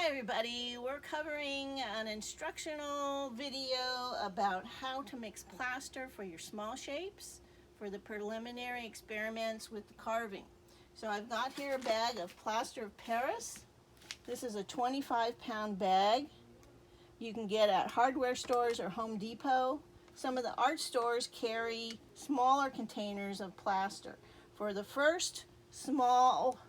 Hi everybody, we're covering an instructional video about how to mix plaster for your small shapes for the preliminary experiments with the carving. So I've got here a bag of Plaster of Paris. This is a 25-pound bag. You can get at hardware stores or Home Depot. Some of the art stores carry smaller containers of plaster. For the first small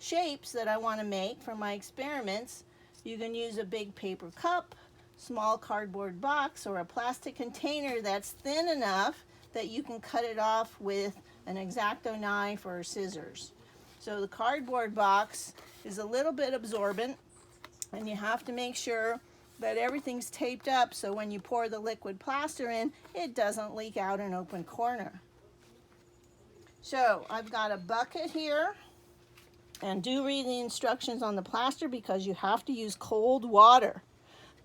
shapes that I want to make for my experiments, you can use a big paper cup, small cardboard box, or a plastic container that's thin enough that you can cut it off with an X-Acto knife or scissors. So the cardboard box is a little bit absorbent, and you have to make sure that everything's taped up so when you pour the liquid plaster in, it doesn't leak out an open corner. So I've got a bucket here. And do read the instructions on the plaster because you have to use cold water.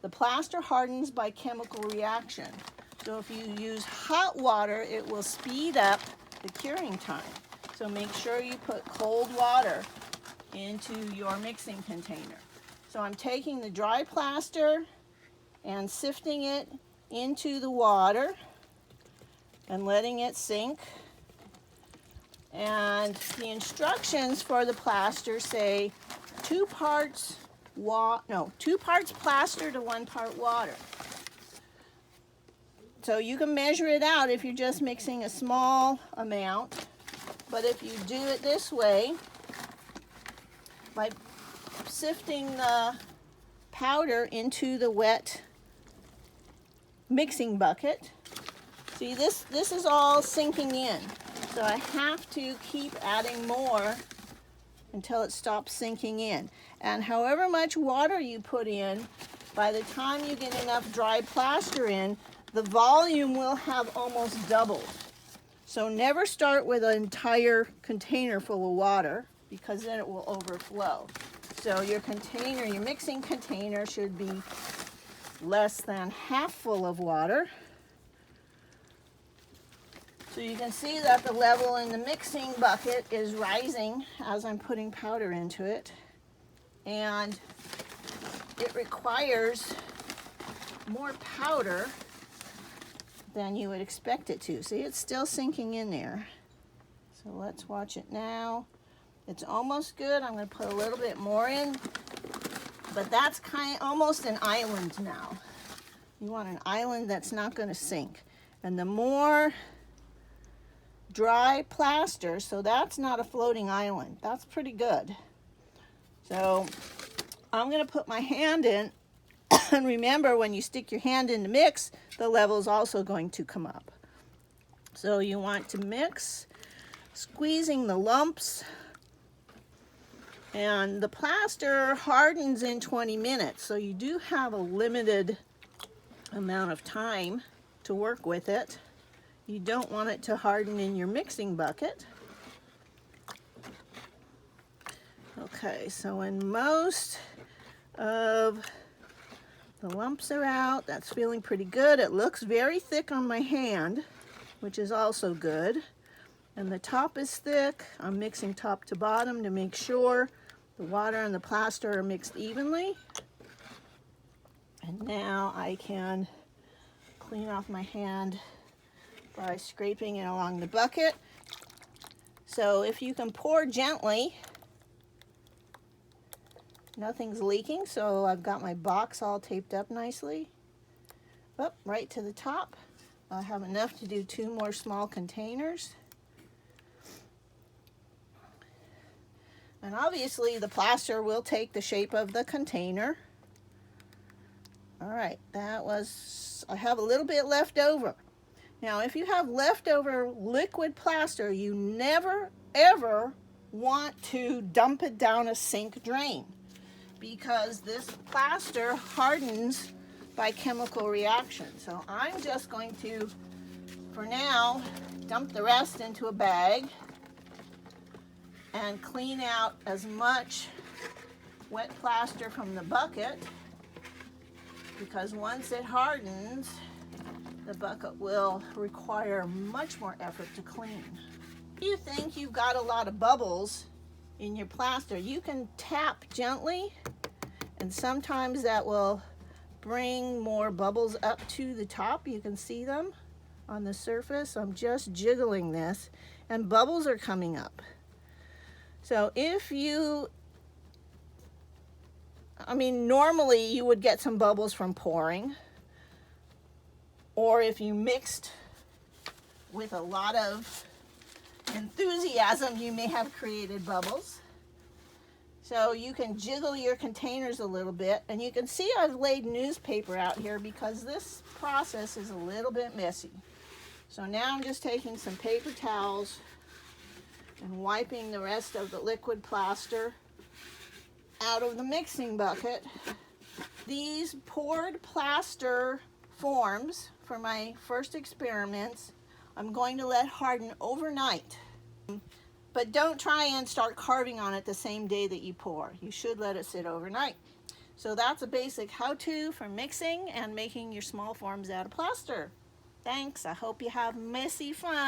The plaster hardens by chemical reaction. So if you use hot water, it will speed up the curing time. So make sure you put cold water into your mixing container. So I'm taking the dry plaster and sifting it into the water and letting it sink. And the instructions for the plaster say 2 parts plaster to 1 part water. So you can measure it out if you're just mixing a small amount, but if you do it this way, by sifting the powder into the wet mixing bucket, see this is all sinking in. So I have to keep adding more until it stops sinking in. And however much water you put in, by the time you get enough dry plaster in, the volume will have almost doubled. So never start with an entire container full of water because then it will overflow. So your container, your mixing container, should be less than half full of water. So you can see that the level in the mixing bucket is rising as I'm putting powder into it. And it requires more powder than you would expect it to. See, it's still sinking in there. So let's watch it now. It's almost good. I'm going to put a little bit more in. But that's almost an island now. You want an island that's not going to sink. And the more dry plaster, so that's not a floating island. That's pretty good. So I'm going to put my hand in, and remember when you stick your hand in the mix, the level is also going to come up. So you want to mix, squeezing the lumps, and the plaster hardens in 20 minutes, so you do have a limited amount of time to work with it. You don't want it to harden in your mixing bucket. Okay, so when most of the lumps are out, that's feeling pretty good. It looks very thick on my hand, which is also good. And the top is thick. I'm mixing top to bottom to make sure the water and the plaster are mixed evenly. And now I can clean off my hand by scraping it along the bucket. So if you can pour gently, nothing's leaking, so I've got my box all taped up nicely. Up right to the top. I have enough to do 2 more small containers. And obviously the plaster will take the shape of the container. All right, I have a little bit left over. Now, if you have leftover liquid plaster, you never, ever want to dump it down a sink drain because this plaster hardens by chemical reaction. So I'm just going to, for now, dump the rest into a bag and clean out as much wet plaster from the bucket, because once it hardens, the bucket will require much more effort to clean. If you think you've got a lot of bubbles in your plaster, you can tap gently And sometimes that will bring more bubbles up to the top. You can see them on the surface. I'm just jiggling this and bubbles are coming up. So if you, normally you would get some bubbles from pouring, or if you mixed with a lot of enthusiasm, you may have created bubbles. So you can jiggle your containers a little bit, and you can see I've laid newspaper out here because this process is a little bit messy. So now I'm just taking some paper towels and wiping the rest of the liquid plaster out of the mixing bucket. These poured plaster forms for my first experiments, I'm going to let harden overnight. But don't try and start carving on it the same day that you pour. You should let it sit overnight. So that's a basic how-to for mixing and making your small forms out of plaster. Thanks. I hope you have messy fun.